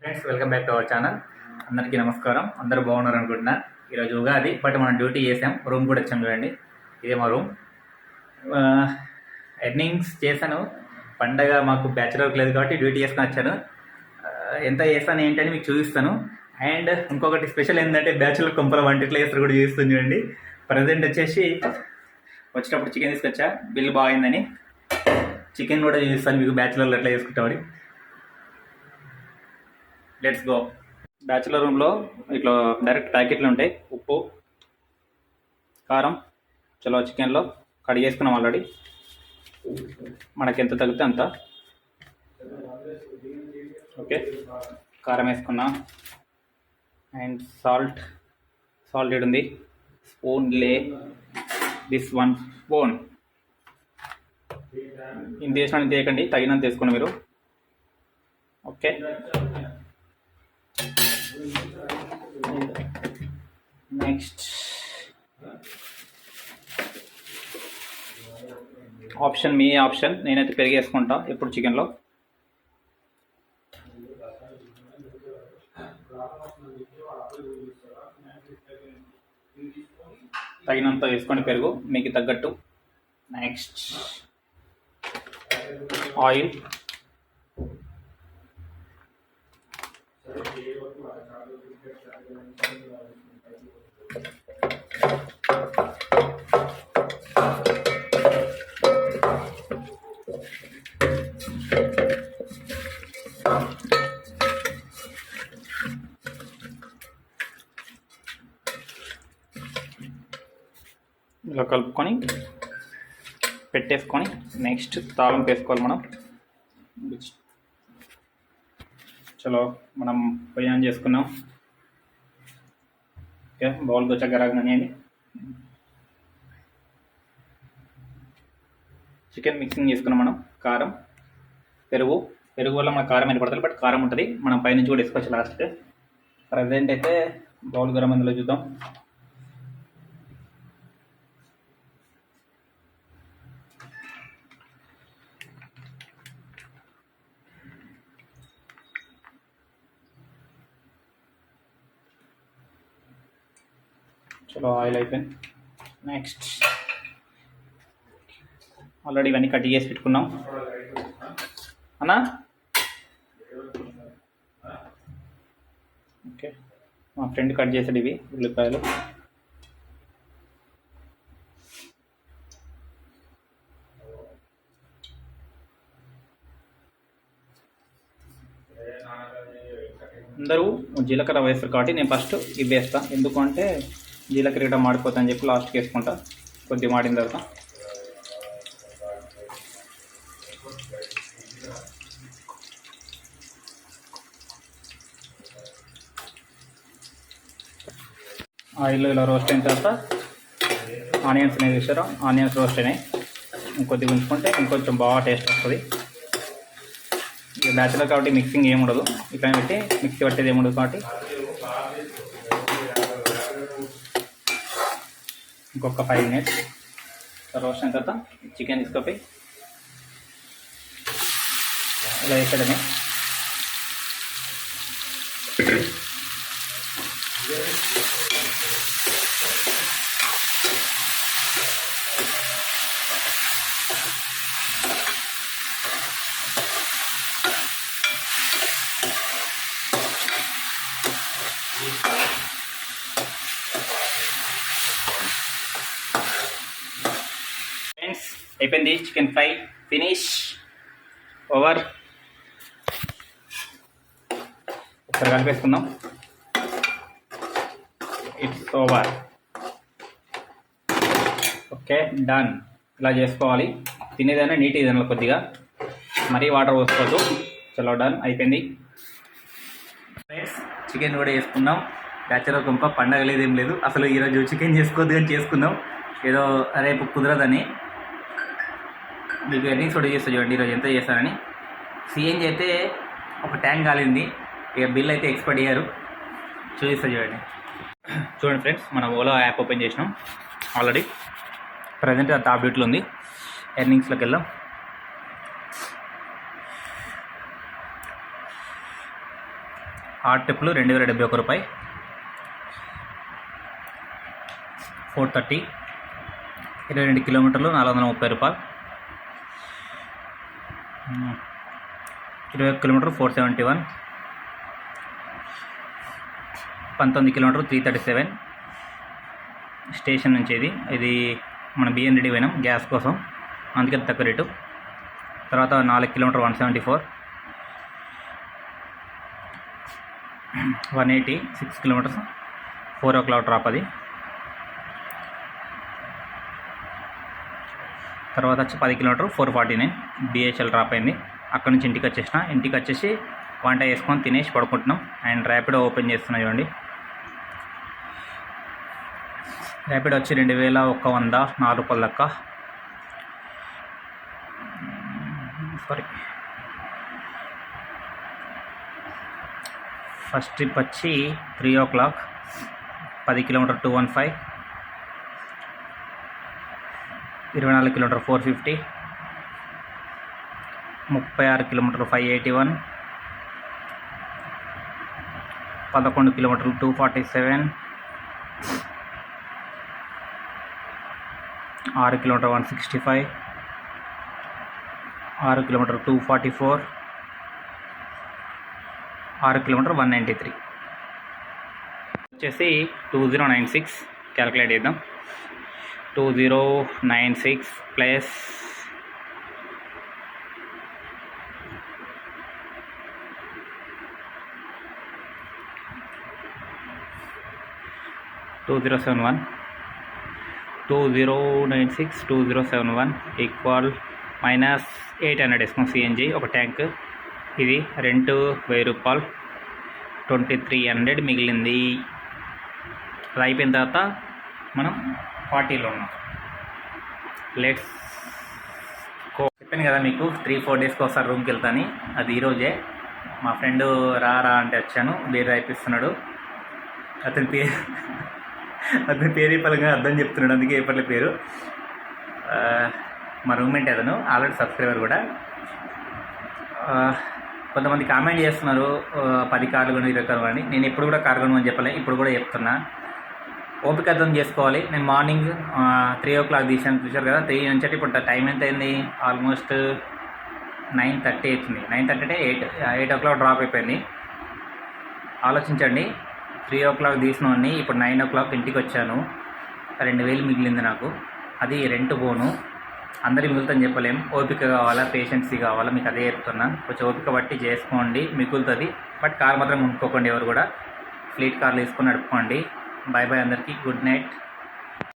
Friends, welcome back to our channel. అందరికీ నమస్కారం. అందరూ బాగున్నారు అనుకుంటున్నా. ఈరోజు ఉగాది, బట్ మనం డ్యూటీ చేసాం, రూమ్ కూడా వచ్చాం. చూడండి, ఇదే మా రూమ్. ఎర్నింగ్స్ చేశాను. పండగ మాకు బ్యాచులర్కి లేదు కాబట్టి డ్యూటీ చేసుకుని వచ్చాను. ఎంత చేస్తాను ఏంటని మీకు చూపిస్తాను. అండ్ ఇంకొకటి స్పెషల్ ఏంటంటే బ్యాచులర్ కొంపల వంటిట్లో వేస్తారు కూడా చూపిస్తుంది. చూడండి, ప్రజెంట్ వచ్చేసి వచ్చేటప్పుడు చికెన్ తీసుకొచ్చా, బిల్ బాగుందని. చికెన్ కూడా చూపిస్తాను మీకు, బ్యాచులర్లు ఎట్లా చేసుకుంటామని. Let's go. బ్యాచులర్ రూమ్లో ఇట్లా డైరెక్ట్ ప్యాకెట్లు ఉంటాయి. ఉప్పు, కారం, చలో చికెన్లో కడిగి వేసుకున్నాం ఆల్రెడీ. మనకి ఎంత తగ్గితే అంత. ఓకే, కారం వేసుకున్నా. అండ్ సాల్ట్ ఉంది. స్పూన్ లే, దిస్ 1 స్పూన్. ఇంత వేసినా తీయకండి, తగినంత వేసుకోండి మీరు. ఓకే, నెక్స్ట్ ఆప్షన్ మీ ఆప్షన్. నేనైతే పెరిగి వేసుకుంటా ఎప్పుడు చికెన్లో. తగినంత వేసుకొని పెరుగు మీకు తగ్గట్టు. నెక్స్ట్ ఆయిల్, ఇలా కలుపుకొని పెట్టేసుకొని నెక్స్ట్ తాలింపు వేసుకోవాలి మనం. చలో, మనం పొయ్యి ఆన్ చేసుకున్నాం. ఓకే, బౌల్కి వచ్చాక రాగనండి. చికెన్ మిక్సింగ్ చేసుకున్నాం మనం. కారం, పెరుగు వల్ల మనకు కారం అయిన పడుతుంది, బట్ కారం ఉంటుంది. మనం పైనుంచి కూడా వేసుకోవచ్చు లాస్ట్. ప్రజెంట్ అయితే బౌల్ గరం అందులో చూద్దాం. చలో, ఆయిల్ అయిపోయింది. నెక్స్ట్ ఆల్రెడీ ఇవన్నీ కట్ చేసి పెట్టుకున్నాం అన్నా. ఓకే, మా ఫ్రెండ్ కట్ చేసాడు ఇవి ఉల్లిపాయలు. అందరూ జీలకర్ర వేస్తారు కాబట్టి నేను ఫస్ట్ ఇవి వేస్తాను. ఎందుకంటే జీలకర్ర ఇట్లా మాడిపోతా అని చెప్పి లాస్ట్కి వేసుకుంటా, కొద్దిగా మాడిన తర్వాత. ఆయిల్ ఇలా రోస్ట్ అయిన తర్వాత ఆనియన్స్ అనేది వేసారు. ఆనియన్స్ రోస్ట్ అయినాయి. ఇంకొద్దిగా ఉంచుకుంటే ఇంకొంచెం బాగా టేస్ట్ వస్తుంది. ఇక బ్యాచులర్ కాబట్టి మిక్సింగ్ ఏమి ఉండదు. ఇట్లా పెట్టి మిక్సీ పట్టేది ఏమి ఉండదు కాబట్టి ఇంకొక 5 మినిట్స్ రోస్ట్ అయిన తర్వాత చికెన్ తీసుకొని ఇలా వేసేయడమే. ఫ్రెండ్స్, అయిపోయింది చికెన్ ఫ్రై. Finish, over. ఒకసారి కలిపేసుకుందాం. It's over. Okay, done. ఇలా చేసుకోవాలి. తినేదైనా నీట్ ఏదైనా కొద్దిగా, మరీ వాటర్ పోసుకోవద్దు. చలో, డన్, అయిపోయింది. ఫ్రెండ్స్, చికెన్ కూడా వేసుకున్నాం. బ్యాచులర్ కొంప పండగ లేదేం లేదు. అసలు ఈరోజు చికెన్ చేసుకోవద్దు కానీ చేసుకుందాం, ఏదో రేపు కుదరదని. మీకు ఎర్నింగ్స్ కూడా చేస్తా చూడండి ఈరోజు ఎంత చేస్తానని. సిఎన్జి అయితే ఒక ట్యాంక్ కాలింది. ఇక బిల్ అయితే ఎక్స్పైర్డ్ అయ్యారు. చూపిస్తా చూడండి. ఫ్రెండ్స్, మనం ఓలా యాప్ ఓపెన్ చేసినాం ఆల్రెడీ. ప్రజెంట్ అది టాప్ డ్యూటీలో ఉంది. ఎర్నింగ్స్లోకి వెళ్దాం. 6 ట్రిప్లు 2071 రూపాయి. 430 22 కిలోమీటర్లు 430 రూపాయలు. 21 కిలోమీటర్ 471. 19 కిలోమీటర్ 337 స్టేషన్ నుంచి. ఇది మన బిఎన్ రెడ్డి పోయినాం గ్యాస్ కోసం, అందుకే తక్కువ రేటు. తర్వాత 4 కిలోమీటర్ 174. 180 6 కిలోమీటర్స్ 4 o'clock డ్రాప్ అది. తర్వాత వచ్చి 10 కిలోమీటర్ 449 బిహెచ్ఎల్ డ్రాప్ అయింది. అక్కడ నుంచి ఇంటికి వచ్చేసిన. ఇంటికి వచ్చేసి వంట వేసుకొని తినేసి పడుకుంటున్నాం. అండ్ ర్యాపిడో ఓపెన్ చేస్తున్నా చూడండి. ర్యాపిడో వచ్చి 2100 4 రూపాయల దాకా. సారీ, ఫస్ట్ ట్రిప్ వచ్చి 3 o'clock 10 కిలోమీటర్ 215. 24 కిలోమీటర్ 450. 36 కిలోమీటర్ 581. 11 కిలోమీటర్లు 247. 6 కిలోమీటర్ 165. 6 కిలోమీటర్ 244. 6 కిలోమీటర్ 193. వచ్చేసి 2096 క్యాలిక్యులేట్ చేద్దాం. 2096 ప్లస్ 2071. 2096 2071 ఈక్వల్ మైనస్ 800 వేసుకున్నాం. సిఎన్జి ఒక ట్యాంక్. ఇది రెంట్ 1000 రూపాయలు. 2300 మిగిలింది. అది అయిపోయిన తర్వాత మనం 40లో ఉన్నాం. Let's go. చెప్పాను కదా మీకు 3-4 డేస్కి ఒకసారి రూమ్కి వెళ్తాను. అది ఈరోజే. మా ఫ్రెండ్ రా అంటే వచ్చాను. బీర్ అయిపిస్తున్నాడు. అతని పేరు పరంగా అర్థం చెప్తున్నాడు, అందుకే ఏపర్ల పేరు. మా రూమ్మేట్ అతను, ఆల్రెడీ సబ్స్క్రైబర్ కూడా. కొంతమంది కామెంట్ చేస్తున్నారు 10 కార్లు కొని 20 కార్లు అని. నేను ఎప్పుడు కూడా కారు కొనమని చెప్పలే, ఇప్పుడు కూడా చెప్తున్నా. ఓపిక అర్థం చేసుకోవాలి. నేను మార్నింగ్ 3 o'clock తీసాను, చూశారు కదా. 3 నుంచి ఇప్పుడు టైం ఎంత అయింది? ఆల్మోస్ట్ 9:30 అవుతుంది. 9:30 అంటే 8 o'clock డ్రాప్ అయిపోయింది. ఆలోచించండి, 3 o'clock తీసినవన్నీ ఇప్పుడు 9 o'clock ఇంటికి వచ్చాను. 2000 మిగిలింది నాకు. అది రెంట్ పోను. అందరికీ మిగులుతుందని చెప్పలేం. ఓపిక కావాలా, పేషెన్సీ కావాలా, మీకు అదే చెప్తున్నా. కొంచెం ఓపిక బట్టి చేసుకోండి, మిగులుతుంది. బట్ కార్ మాత్రం కొనుక్కోకండి ఎవరు కూడా. ఫ్లీట్ కార్లు తీసుకొని నడుపుకోండి. బాయ్ బాయ్ అందరికీ. Good night.